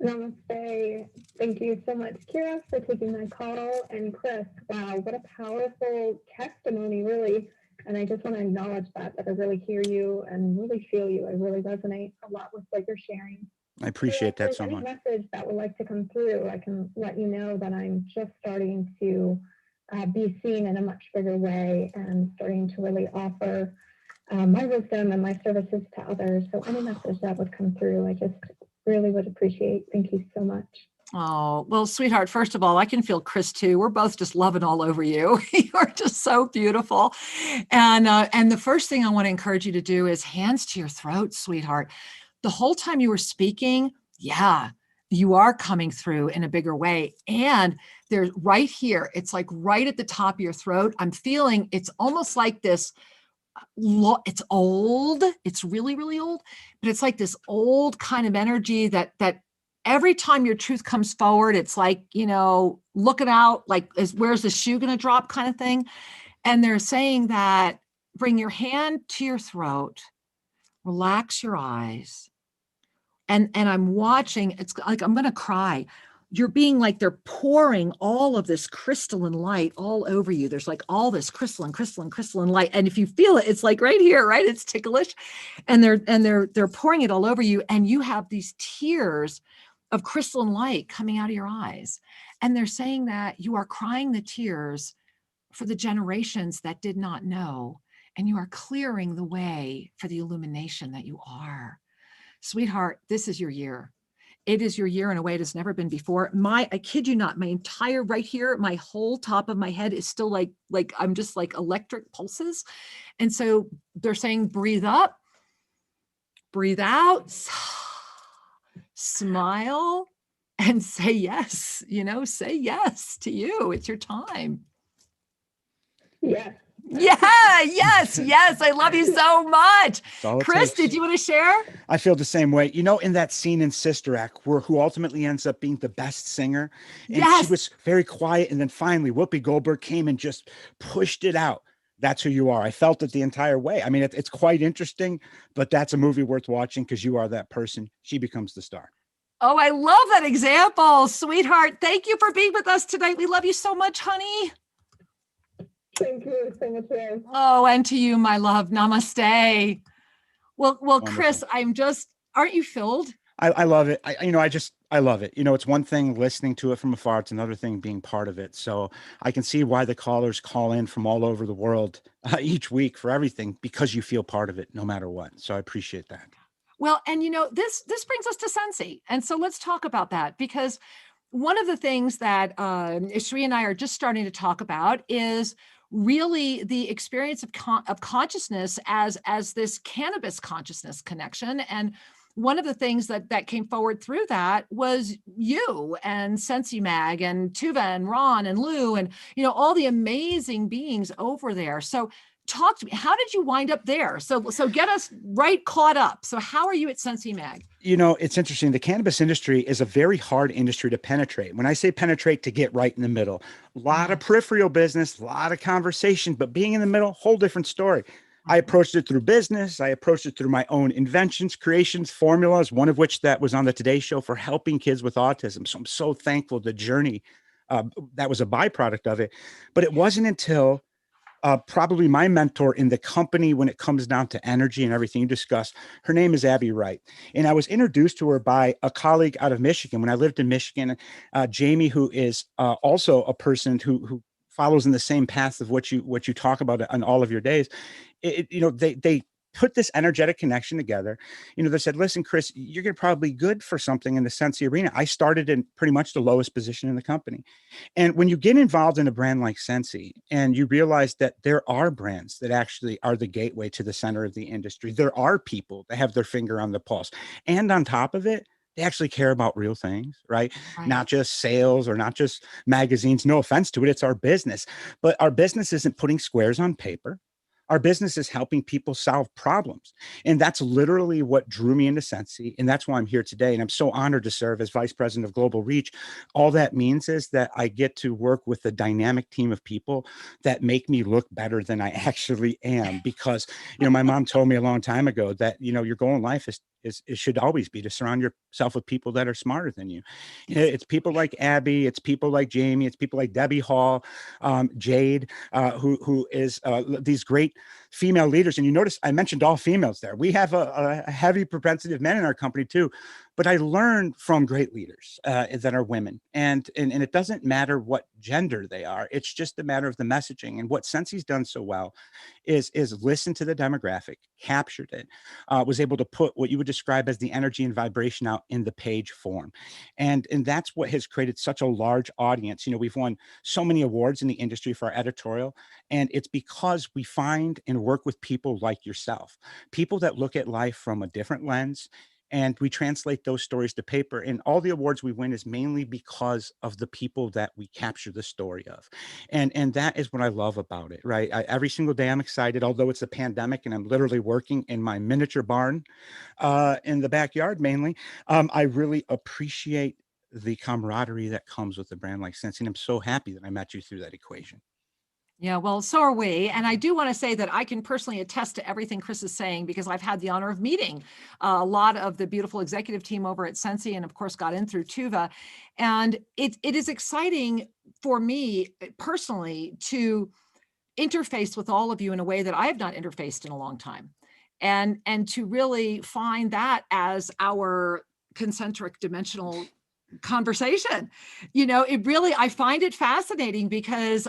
Namaste. Thank you so much, Kira, for taking my call. And Chris, wow, what a powerful testimony, really. And I just want to acknowledge that I really hear you and really feel you. I really resonate a lot with what you're sharing. I appreciate that so any much. message that would like to come through, I can let you know that I'm just starting to be seen in a much bigger way and starting to really offer my wisdom and my services to others. So any message that would come through, I just really would appreciate. Thank you so much. Oh, well, sweetheart, first of all, I can feel Chris too. We're both just loving all over you. You're just so beautiful. And the first thing I want to encourage you to do is hands to your throat, sweetheart. The whole time you were speaking, yeah, you are coming through in a bigger way. And there's right here, it's like right at the top of your throat. I'm feeling it's almost like this. It's old. It's really, really old, but it's like this old kind of energy that every time your truth comes forward, it's like, you know, looking out, like, where's the shoe going to drop kind of thing. And they're saying that bring your hand to your throat, relax your eyes. And I'm watching, it's like, I'm going to cry. You're being like, they're pouring all of this crystalline light all over you. There's like all this crystalline light. And if you feel it, it's like right here, right? It's ticklish. And they're pouring it all over you. And you have these tears of crystalline light coming out of your eyes. And they're saying that you are crying the tears for the generations that did not know. And you are clearing the way for the illumination that you are. Sweetheart, this is your year. It is your year in a way it has never been before. I kid you not, my entire right here, my whole top of my head is still like I'm just like electric pulses. And so they're saying, breathe up, breathe out, smile, and say yes, say yes to you. It's your time. Yes. Yeah, yes. I love you so much. Chris, did you want to share? I feel the same way. You know, in that scene in Sister Act, who ultimately ends up being the best singer, and yes. she was very quiet, and then finally Whoopi Goldberg came and just pushed it out. That's who you are. I felt it the entire way. I mean, it's quite interesting, but that's a movie worth watching because you are that person. She becomes the star. Oh, I love that example, sweetheart. Thank you for being with us tonight. We love you so much, honey. Thank you so much, Rose. Oh, and to you, my love. Namaste. Well, Wonderful. Chris, aren't you filled? I love it. I love it. It's one thing listening to it from afar. It's another thing being part of it. So I can see why the callers call in from all over the world each week for everything, because you feel part of it no matter what. So I appreciate that. Well, and this brings us to Scentsy. And so let's talk about that, because one of the things that Sri and I are just starting to talk about is really the experience of consciousness as this cannabis consciousness connection. And one of the things that came forward through that was you and Sensi Mag and Tuva and Ron and Lou and, all the amazing beings over there. So talk to me. How did you wind up there? So get us right caught up. So how are you at Sensi Mag? It's interesting. The cannabis industry is a very hard industry to penetrate. When I say penetrate, to get right in the middle, a lot of peripheral business, a lot of conversation, but being in the middle, whole different story. I approached it through business. I approached it through my own inventions, creations, formulas, one of which that was on the Today Show for helping kids with autism. So I'm so thankful the journey that was a byproduct of it. But it wasn't until probably my mentor in the company, when it comes down to energy and everything you discussed, her name is Abby Wright. And I was introduced to her by a colleague out of Michigan when I lived in Michigan, Jamie, who is also a person who follows in the same path of what you talk about on all of your days. They put this energetic connection together. They said, listen, Chris, you're going to probably be good for something in the Scentsy arena. I started in pretty much the lowest position in the company. And when you get involved in a brand like Scentsy and you realize that there are brands that actually are the gateway to the center of the industry, there are people that have their finger on the pulse. And on top of it, they actually care about real things, right? Not just sales or not just magazines. No offense to it. It's our business. But our business isn't putting squares on paper. Our business is helping people solve problems. And that's literally what drew me into Scentsy. And that's why I'm here today. And I'm so honored to serve as Vice President of Global Reach. All that means is that I get to work with a dynamic team of people that make me look better than I actually am. Because, my mom told me a long time ago that, your goal in life is it should always be to surround yourself with people that are smarter than you. It's people like Abby, it's people like Jamie, it's people like Debbie Hall, Jade, who is these great female leaders. And you notice I mentioned all females there. We have a heavy propensity of men in our company too. But I learned from great leaders that are women. And it doesn't matter what gender they are. It's just a matter of the messaging. And what Sensi's done so well is listen to the demographic, captured it, was able to put what you would describe as the energy and vibration out in the page form. And that's what has created such a large audience. We've won so many awards in the industry for our editorial. And it's because we find and work with people like yourself, people that look at life from a different lens. And we translate those stories to paper. And all the awards we win is mainly because of the people that we capture the story of. And that is what I love about it, right? Every single day I'm excited, although it's a pandemic and I'm literally working in my miniature barn in the backyard mainly. I really appreciate the camaraderie that comes with a brand like Sensi. And I'm so happy that I met you through that equation. Yeah, well, so are we. And I do want to say that I can personally attest to everything Chris is saying, because I've had the honor of meeting a lot of the beautiful executive team over at Sensi, and of course got in through Tuva. And it is exciting for me personally to interface with all of you in a way that I have not interfaced in a long time. And to really find that as our concentric dimensional conversation. I find it fascinating because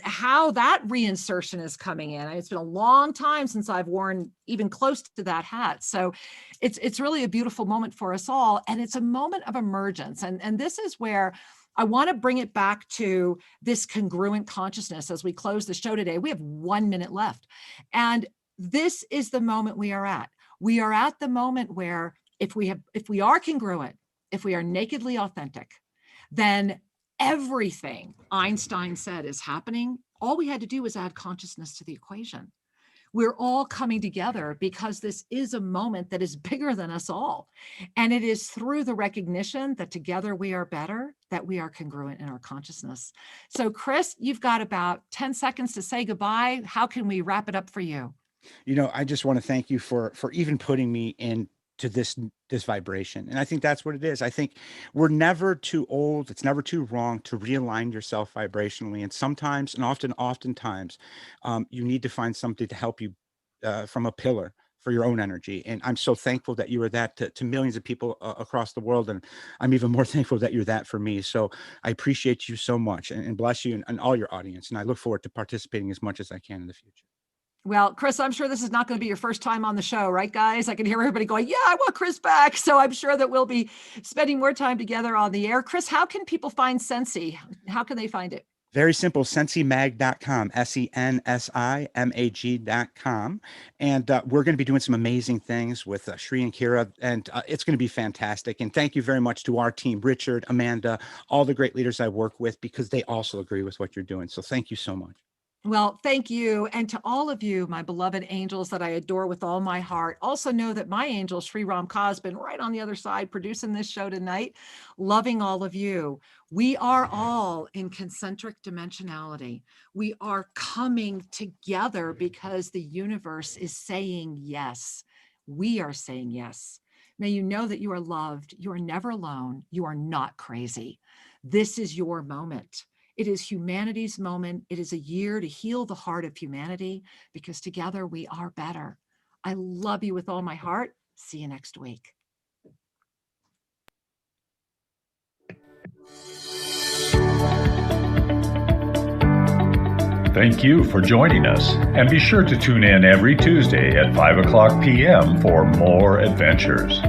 how that reinsertion is coming in. It's been a long time since I've worn even close to that hat. So it's really a beautiful moment for us all. And it's a moment of emergence. And this is where I want to bring it back to this congruent consciousness as we close the show today. We have 1 minute left. And this is the moment we are at. We are at the moment where if we are congruent, if we are nakedly authentic, then everything Einstein said is happening. All we had to do was add consciousness to the equation. We're all coming together because this is a moment that is bigger than us all. And it is through the recognition that together we are better, that we are congruent in our consciousness. So Chris, you've got about 10 seconds to say goodbye. How can we wrap it up for you? I just want to thank you for even putting me into this vibration. And I think that's what it is. I think we're never too old. It's never too wrong to realign yourself vibrationally. And sometimes, and oftentimes, you need to find something to help you from a pillar for your own energy. And I'm so thankful that you are that to millions of people across the world. And I'm even more thankful that you're that for me. So I appreciate you so much, and bless you and all your audience. And I look forward to participating as much as I can in the future. Well, Chris, I'm sure this is not going to be your first time on the show, right, guys? I can hear everybody going, yeah, I want Chris back. So I'm sure that we'll be spending more time together on the air. Chris, how can people find Sensi? How can they find it? Very simple, sensymag.com, sensimag.com. And we're going to be doing some amazing things with Shri and Kira, and it's going to be fantastic. And thank you very much to our team, Richard, Amanda, all the great leaders I work with, because they also agree with what you're doing. So thank you so much. Well, thank you. And to all of you, my beloved angels that I adore with all my heart, also know that my angel, Sri Ram Ka, has been right on the other side producing this show tonight, loving all of you. We are all in concentric dimensionality. We are coming together because the universe is saying yes. We are saying yes. May you know that you are loved. You are never alone. You are not crazy. This is your moment. It is humanity's moment. It is a year to heal the heart of humanity, because together we are better. I love you with all my heart. See you next week. Thank you for joining us, and be sure to tune in every Tuesday at 5 p.m. for more adventures.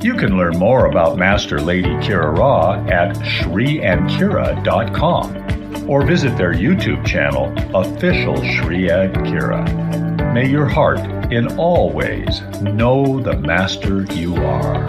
You can learn more about Master Lady Kira Ra at shriandkira.com or visit their YouTube channel, Official Shri and Kira. May your heart in all ways know the Master you are.